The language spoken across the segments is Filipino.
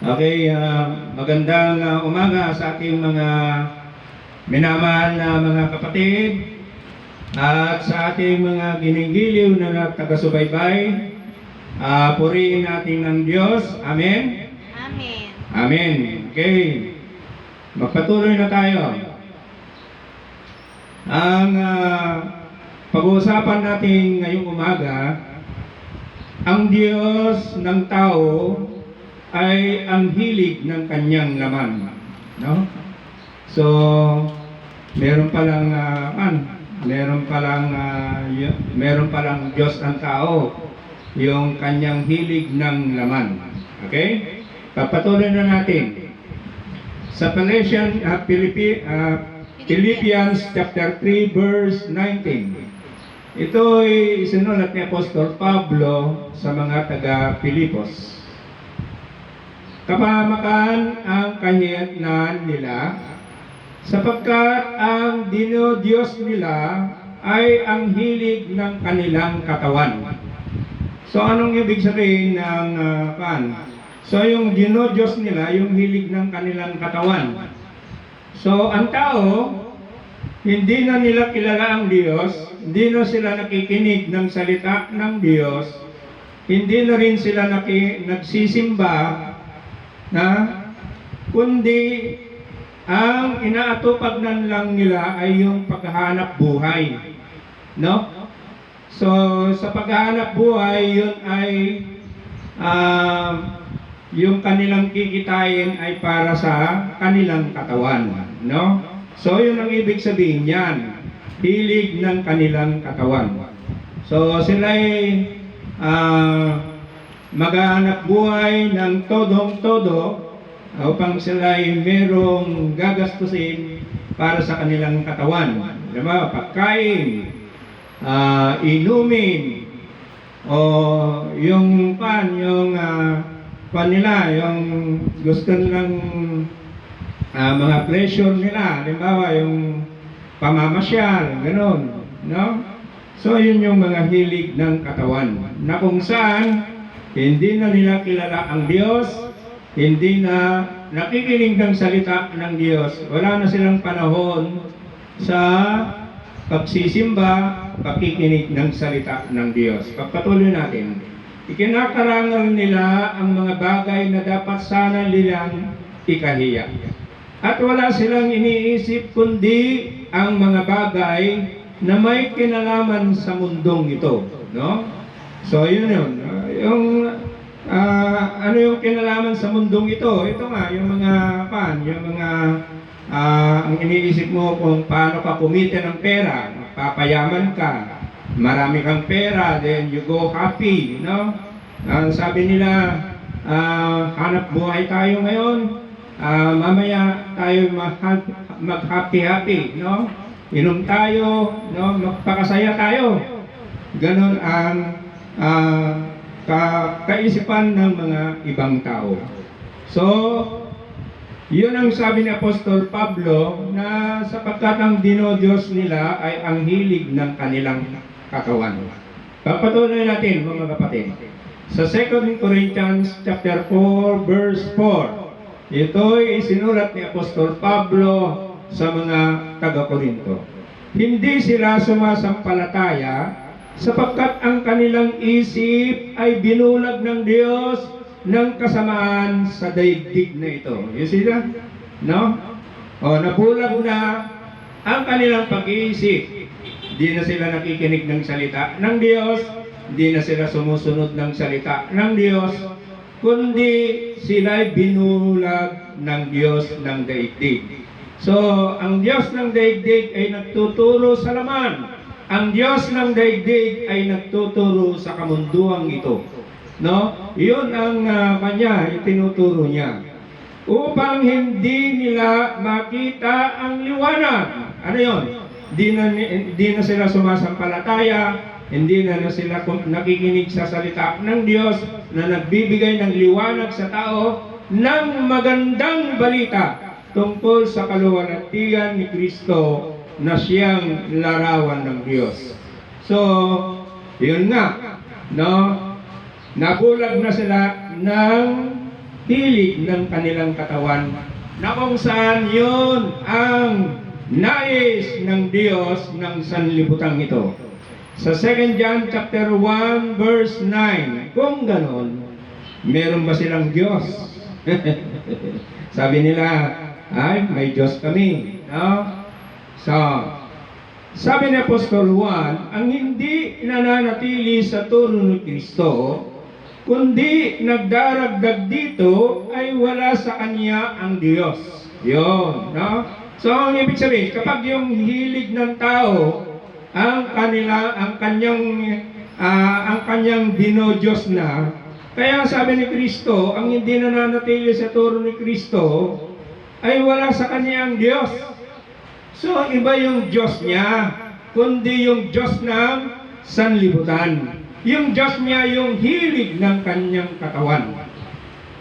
Okay, magandang umaga sa ating mga minamahal na mga kapatid at sa ating mga ginigiliw na taga-subaybay. Purihin natin ng Diyos. Amen? Amen. Amen. Okay, magpatuloy na tayo. Ang pag-uusapan natin ngayong umaga, ang Diyos ng tao ay ang hilig ng kanyang laman, no? So, meron palang Diyos ang tao, yung kanyang hilig ng laman. Okay? Papatuloy na natin. Sa Philippians chapter 3 verse 19. Ito ay sinulat ni Apostol Pablo sa mga taga-Pilipos. Kapahamakan ang kahihinatnan nila, sapagkat ang dinodiyos nila ay ang hilig ng kanilang katawan. So anong ibig sabihin ng So yung dinodiyos nila, yung hilig ng kanilang katawan. So ang tao, hindi na nila kilala ang Diyos, hindi na sila nakikinig ng salita ng Diyos, hindi na rin sila nagsisimba, kundi ang inaatupagnan lang nila ay yung paghahanap buhay, no? So sa paghahanap buhay, yun ay yung kanilang kikitain ay para sa kanilang katawan, no? So yun ang ibig sabihin niyan, hilig ng kanilang katawan. So sila ay maghahanap buhay ng todong-todo upang sila ay merong gagastusin para sa kanilang katawan. Diba? Pagkain, inumin, o yung nila, yung gusto nilang mga pleasure nila, halimbawa yung pamamasyal, gano'n, no? So yun yung mga hilig ng katawan, na kung saan hindi na nila kilala ang Diyos, hindi na nakikinig ng salita ng Diyos, wala na silang panahon sa pagsisimba, pakikinig ng salita ng Diyos. Pagpatuloy natin, ikinakarangal nila ang mga bagay na dapat sana nilang ikahiya. At wala silang iniisip kundi ang mga bagay na may kinalaman sa mundong ito, no? So yun. Ano yung kinalaman sa mundong ito? Ito nga, yung mga ang iniisip mo kung paano ka kumita ng pera, papayaman ka, marami kang pera, then you go happy, no? Sabi nila, hanap buhay tayo ngayon, mamaya tayo mag-happy, no? Inom tayo, no? Magpakasaya tayo. Ganon ang kaisipan ng mga ibang tao. So, yun ang sabi ni Apostol Pablo, na sapagkat ang dinodiyos nila ay ang hilig ng kanilang katawan. Papatuloy natin, mga kapatid. Sa 2 Corinthians chapter 4 verse 4. Ito ay sinulat ni Apostol Pablo sa mga taga-Korinto. Hindi sila sumasampalataya sapagkat ang kanilang isip ay binulag ng Diyos ng kasamaan sa daigdig na ito. You see that? No? Nabulag na ang kanilang pag-iisip. Di na sila nakikinig ng salita ng Diyos, di na sila sumusunod ng salita ng Diyos, kundi sila ay binulag ng Diyos ng daigdig. So, ang Diyos ng daigdig ay nagtuturo sa laman. Ang Diyos ng daigdig ay nagtuturo sa kamunduang ito. No? Iyon ang kanya, itinuturo niya. Upang hindi nila makita ang liwanag. Ano yun? Di na sila sumasampalataya, hindi na sila nakikinig sa salita ng Diyos na nagbibigay ng liwanag sa tao ng magandang balita tungkol sa kaluwalhatian ni Kristo na siyang larawan ng Diyos. So, yun nga, no? Nabulag na sila ng hilig ng kanilang katawan, na kung saan yun ang nais ng Diyos ng sanlibutan ito. Sa 2 John chapter 1 verse 9, kung ganon, meron ba silang Diyos? Sabi nila, ay, may Diyos kami. No? So, sabi ni Apostol Juan, ang hindi nananatili sa turo ni Kristo, kundi nagdaragdag dito, ay wala sa kanya ang Diyos. Yun. No? So, ang ibig sabihin, kapag yung hilig ng tao, ang kanyang dinodiyos na, kaya sabi ni Kristo, ang hindi nananatili sa turo ni Kristo, ay wala sa kanya ang Diyos. So, iba yung Diyos niya, kundi yung Diyos ng sanlibutan. Yung Diyos niya, yung hilig ng kanyang katawan.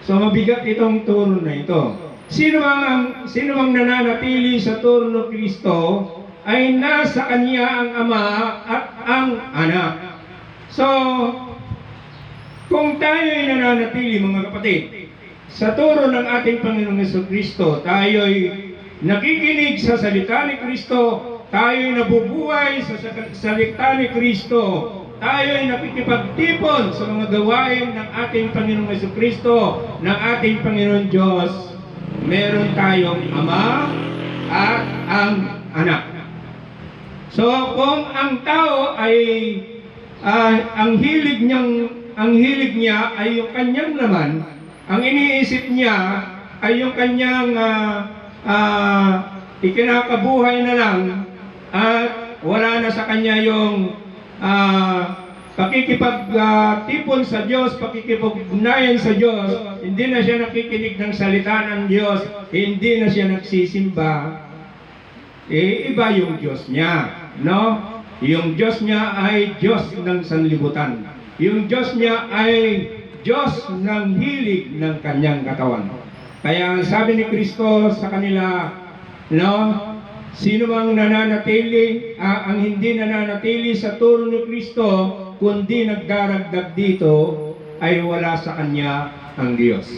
So, mabigat itong turo na ito. Sino mang nananatili sa turo ni Kristo, ay nasa kanya ang Ama at ang Anak. So, kung tayo'y nananatili, mga kapatid, sa turo ng ating Panginoong Jesucristo, tayo'y nakikinig sa salita ni Kristo, tayo'y nabubuhay sa salita ni Kristo, tayo'y nakikipagtipon sa mga gawain ng ating Panginoong Jesucristo, ng ating Panginoon Diyos, meron tayong Ama at ang Anak. So, kung ang tao ay ang hilig niya ay yung kanyang laman, ang iniisip niya ay yung kanyang ikinakabuhay na lang, at wala na sa kanya yung pakikipagtipon sa Diyos, pakikipag-ugnayan sa Diyos, hindi na siya nakikinig ng salita ng Diyos, hindi na siya nagsisimba, iba yung Diyos niya. No? Yung Diyos niya ay Diyos ng sanlibutan. Yung Diyos niya ay Diyos ng hilig ng kanyang katawan. Kaya sabi ni Kristo sa kanila, no, sino mang nananatili, ang hindi nananatili sa turo ni Kristo, kundi nagdaragdag dito, ay wala sa kanya ang Diyos.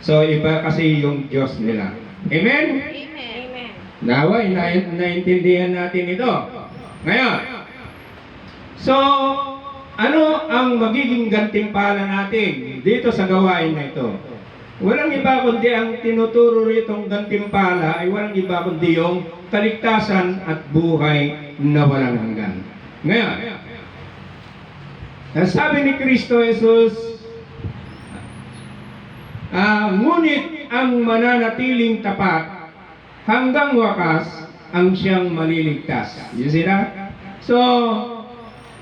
So iba kasi yung Diyos nila. Amen? Amen. Naway, naintindihan natin ito. Ngayon, so, ano ang magiging gantimpala natin dito sa gawain na ito? Walang iba kundi ang tinuturo ritong gantimpala ay walang iba kundi yung kaligtasan at buhay na walang hanggan. Ngayon, sabi ni Kristo Jesus, ngunit ang mananatiling tapat hanggang wakas ang siyang maliligtas. You see that? So,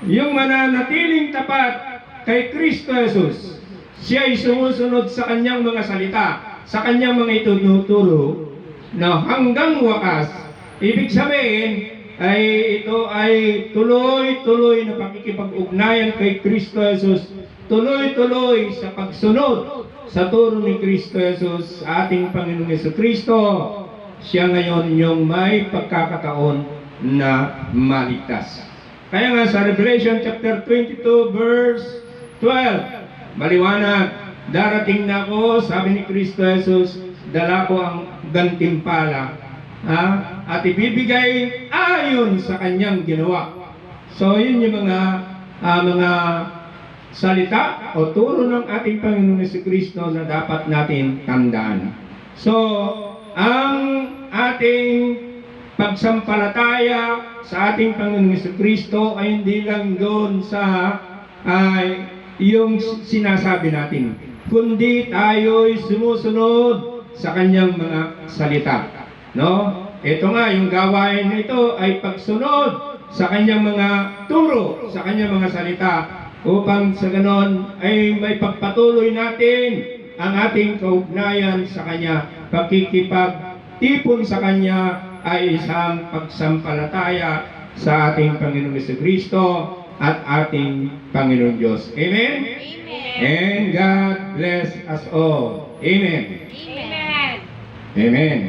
yung mananatiling tapat kay Kristo Jesus, siya ay sumusunod sa kanyang mga salita, sa kanyang mga itinuturo, na hanggang wakas, ibig sabihin, ay ito ay tuloy-tuloy na pakikipag-ugnayan kay Kristo Jesus, tuloy-tuloy sa pagsunod sa turo ni Kristo Jesus, ating Panginoong Jesucristo. Siya ngayon yung may pagkakataon na maligtas. Kaya nga sa Revelation chapter 22 verse 12, maliwanag, darating na ako, sabi ni Kristo Jesus, dala ko ang gantimpala, at ibibigay ayon sa kanyang ginawa. So yun yung mga salita o turo ng ating Panginoon Jesucristo na dapat natin tandaan. So, ang ating pagsampalataya sa ating Panginoong Jesucristo ay hindi lang doon sa yung sinasabi natin, kundi tayo'y sumusunod sa kanyang mga salita. No? Ito nga, yung gawain nito ay pagsunod sa kanyang mga turo, sa kanyang mga salita, upang sa ganon ay may pagpatuloy natin ang ating kaugnayan sa kanya. Pakikipagtipon sa kanya ay isang pagsampalataya sa ating Panginoong Jesucristo at ating Panginoon Diyos. Amen? Amen. And God bless us all. Amen. Amen. Amen.